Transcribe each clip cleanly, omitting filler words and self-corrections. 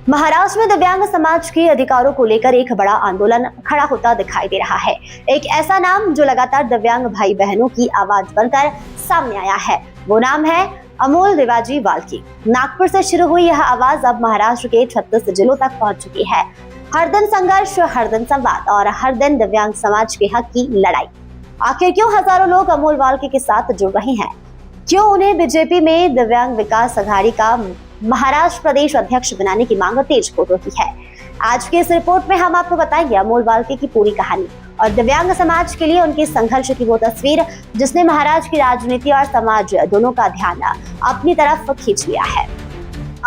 महाराष्ट्र में दिव्यांग समाज के अधिकारों को लेकर एक बड़ा आंदोलन खड़ा होता दिखाई दे रहा है। एक ऐसा नाम जो लगातार दिव्यांग भाई बहनों की आवाज बनकर सामने आया है, वो नाम है अमोल देवाजी वाल्के। नागपुर से शुरू हुई यह आवाज अब महाराष्ट्र के 36 जिलों तक पहुंच चुकी है। हर दिन संघर्ष, हर दिन संवाद और हर दिन दिव्यांग समाज के हक की लड़ाई। आखिर क्यों हजारों लोग अमोल वाल्के के साथ जुड़ रहे हैं? क्यों उन्हें बीजेपी में दिव्यांग विकास अघाड़ी का महाराष्ट्र प्रदेश अध्यक्ष बनाने की मांग तेज हो रही है? आज की इस रिपोर्ट में हम आपको बताएंगे अमोल वाल्के की पूरी कहानी और दिव्यांग समाज के लिए उनके संघर्ष की वो तस्वीर जिसने महाराष्ट्र की राजनीति और समाज दोनों का ध्यान अपनी तरफ खींच लिया है।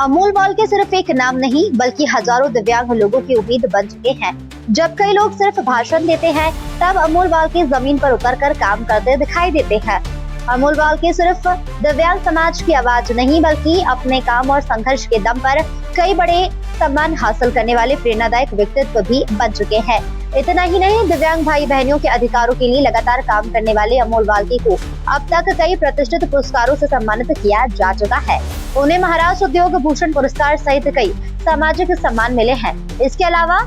अमोल वाल्के सिर्फ एक नाम नहीं बल्कि हजारों दिव्यांग लोगों की उम्मीद बन चुके हैं। जब कई लोग सिर्फ भाषण देते हैं, तब अमोल वाल्के जमीन पर उतरकर काम करते दिखाई देते हैं। अमोल वाल्के सिर्फ दिव्यांग समाज की आवाज नहीं बल्कि अपने काम और संघर्ष के दम पर कई बड़े सम्मान हासिल करने वाले प्रेरणादायक व्यक्तित्व भी बन चुके हैं। इतना ही नहीं, दिव्यांग भाई बहनों के अधिकारों के लिए लगातार काम करने वाले अमोल वाल्के को अब तक कई प्रतिष्ठित पुरस्कारों से सम्मानित किया जा चुका है। उन्हें महाराष्ट्र उद्योग भूषण पुरस्कार सहित कई सामाजिक सम्मान मिले हैं। इसके अलावा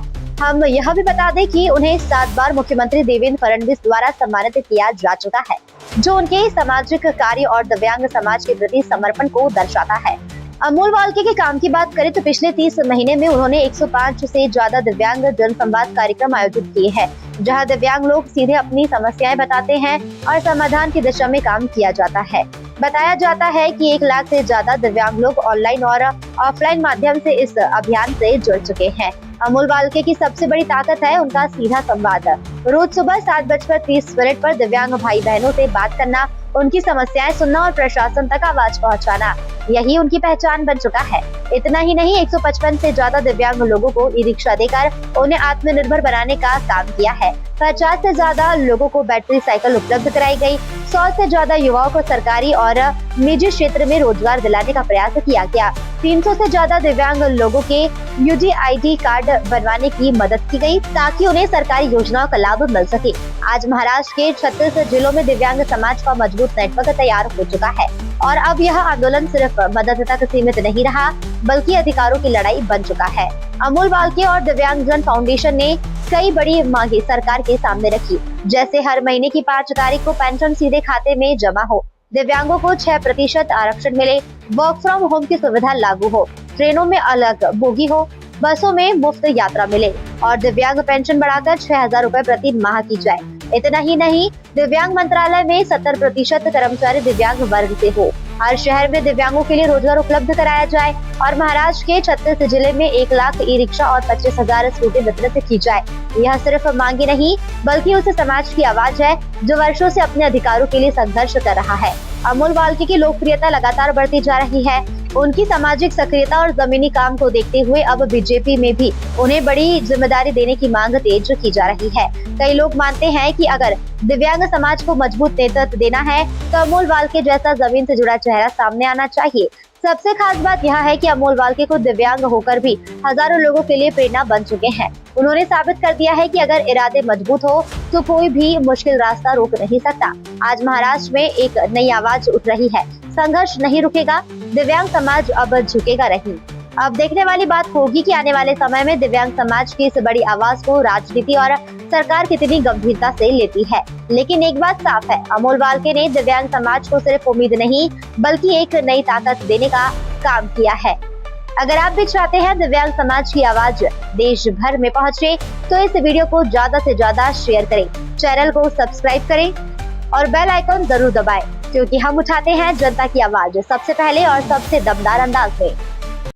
हम यह भी बता दें कि उन्हें 7 बार मुख्यमंत्री देवेंद्र फडणवीस द्वारा सम्मानित किया जा चुका है, जो उनके सामाजिक कार्य और दिव्यांग समाज के प्रति समर्पण को दर्शाता है। अमोल वाल्के के काम की बात करें तो पिछले 30 महीने में उन्होंने 105 से ज्यादा दिव्यांग जनसंवाद कार्यक्रम आयोजित किए हैं, जहां दिव्यांग लोग सीधे अपनी समस्याएं बताते हैं और समाधान की दिशा में काम किया जाता है। बताया जाता है कि 1 लाख से ज्यादा दिव्यांग लोग ऑनलाइन और ऑफलाइन माध्यम से इस अभियान से जुड़ चुके हैं। अमोल वाल्के की सबसे बड़ी ताकत है उनका सीधा संवाद। रोज सुबह 7:30 पर दिव्यांग भाई बहनों से बात करना, उनकी समस्याएं सुनना और प्रशासन तक आवाज पहुंचाना, यही उनकी पहचान बन चुका है। इतना ही नहीं, 155 से ज्यादा दिव्यांग लोगों को ई रिक्शा देकर उन्हें आत्मनिर्भर बनाने का काम किया है। 50 से ज्यादा लोगों को बैटरी साइकिल उपलब्ध कराई गई। 100 से ज्यादा युवाओं को सरकारी और निजी क्षेत्र में रोजगार दिलाने का प्रयास किया गया। 300 से ज्यादा दिव्यांग लोगों के UDID कार्ड बनवाने की मदद की गई ताकि उन्हें सरकारी योजनाओं का लाभ मिल सके। आज महाराष्ट्र के 36 जिलों में दिव्यांग समाज का मजबूत नेटवर्क तैयार हो चुका है और अब यह आंदोलन सिर्फ मदद तक सीमित नहीं रहा बल्कि अधिकारों की लड़ाई बन चुका है। अमोल वाल्के और दिव्यांगजन फाउंडेशन ने कई बड़ी मांगे सरकार के सामने रखी, जैसे हर महीने की 5 तारीख को पेंशन सीधे खाते में जमा हो, दिव्यांगों को 6% आरक्षण मिले, वर्क फ्रॉम होम की सुविधा लागू हो, ट्रेनों में अलग बोगी हो, बसों में मुफ्त यात्रा मिले और दिव्यांग पेंशन बढ़ाकर 6,000 रुपए प्रति माह की जाए। इतना ही नहीं, दिव्यांग मंत्रालय में 70% कर्मचारी दिव्यांग वर्ग से हो, हर शहर में दिव्यांगों के लिए रोजगार उपलब्ध कराया जाए और महाराष्ट्र के 36 जिले में 1 लाख ई रिक्शा और 25,000 स्कूटी वितरित की जाए। यह सिर्फ मांगी नहीं बल्कि उस समाज की आवाज है जो वर्षों से अपने अधिकारों के लिए संघर्ष कर रहा है। अमोल वाल्के की लोकप्रियता लगातार बढ़ती जा रही है। उनकी सामाजिक सक्रियता और जमीनी काम को देखते हुए अब बीजेपी में भी उन्हें बड़ी जिम्मेदारी देने की मांग तेज की जा रही है। कई लोग मानते हैं कि अगर दिव्यांग समाज को मजबूत नेतृत्व देना है तो अमोल वाल्के जैसा जमीन से जुड़ा चेहरा सामने आना चाहिए। सबसे खास बात यह है कि अमोल वाल्के को दिव्यांग होकर भी हजारों लोगों के लिए प्रेरणा बन चुके हैं। उन्होंने साबित कर दिया है कि अगर इरादे मजबूत हो तो कोई भी मुश्किल रास्ता रोक नहीं सकता। आज महाराष्ट्र में एक नई आवाज उठ रही है। संघर्ष नहीं रुकेगा, दिव्यांग समाज अब झुकेगा नहीं। अब देखने वाली बात होगी कि आने वाले समय में दिव्यांग समाज की इस बड़ी आवाज को राजनीति और सरकार कितनी गंभीरता से लेती है। लेकिन एक बात साफ है, अमोल वाल्के ने दिव्यांग समाज को सिर्फ उम्मीद नहीं बल्कि एक नई ताकत देने का काम किया है। अगर आप भी चाहते हैं दिव्यांग समाज की आवाज देश भर में पहुंचे तो इस वीडियो को ज्यादा से ज्यादा शेयर करें, चैनल को सब्सक्राइब करें और बेल आइकन जरूर दबाएं, क्योंकि हम उठाते हैं जनता की आवाज सबसे पहले और सबसे दमदार अंदाज में।